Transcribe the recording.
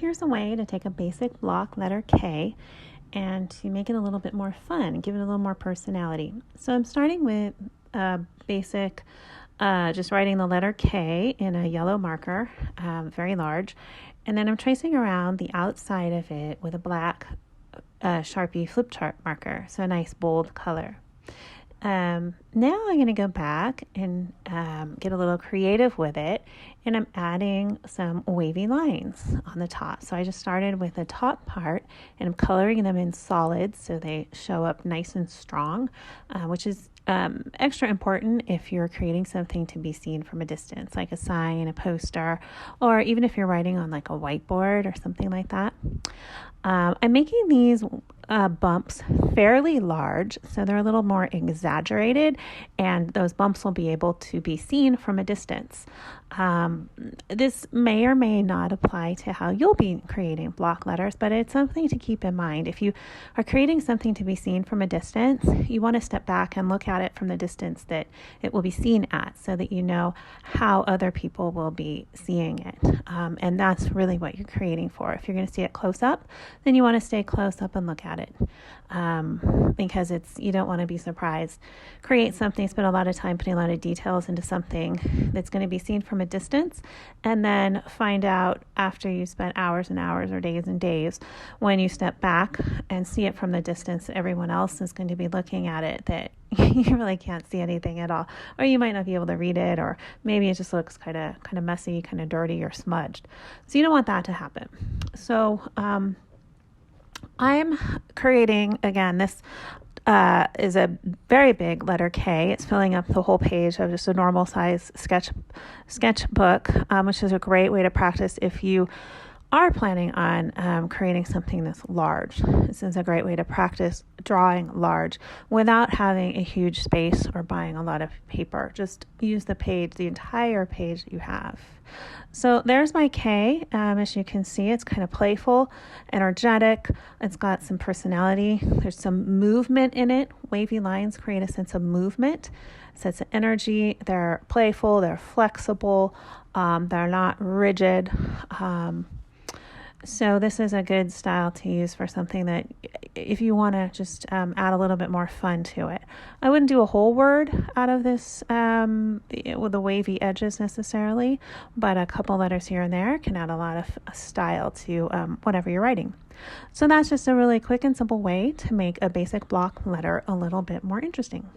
here's a way to take a basic block letter K and to make it a little bit more fun, give it a little more personality. So I'm starting with basic, just writing the letter K in a yellow marker, very large, and then I'm tracing around the outside of it with a black Sharpie flip chart marker, so a nice bold color. Now I'm going to go back and get a little creative with it, and I'm adding some wavy lines on the top. So I just started with the top part, and I'm coloring them in solids so they show up nice and strong, which is extra important if you're creating something to be seen from a distance, like a sign, a poster, or even if you're writing on like a whiteboard or something like that. I'm making these bumps fairly large, so they're a little more exaggerated, and those bumps will be able to be seen from a distance. This may or may not apply to how you'll be creating block letters, but it's something to keep in mind. If you are creating something to be seen from a distance, you want to step back and look at it from the distance that it will be seen at, so that you know how other people will be seeing it. And that's really what you're creating for. If you're going to see it close up, then you want to stay close up and look at it, because you don't want to be surprised. Create something, spend a lot of time putting a lot of details into something that's going to be seen from a distance, and then find out after you spent hours and hours or days and days, when you step back and see it from the distance, everyone else is going to be looking at it, that you really can't see anything at all, or you might not be able to read it, or maybe it just looks kind of messy, kind of dirty or smudged. So you don't want that to happen. So I'm creating, again, this is a very big letter K. It's filling up the whole page of just a normal size sketchbook, which is a great way to practice if you are planning on creating something that's large. This is a great way to practice drawing large without having a huge space or buying a lot of paper. Just use the entire page that you have. So there's my K. As you can see, it's kind of playful, energetic. It's got some personality. There's some movement in it. Wavy lines create a sense of movement, a sense of energy. They're playful. They're flexible. They're not rigid. So this is a good style to use for something that, if you want to just add a little bit more fun to it. I wouldn't do a whole word out of this with the wavy edges necessarily, but a couple letters here and there can add a lot of style to whatever you're writing. So that's just a really quick and simple way to make a basic block letter a little bit more interesting.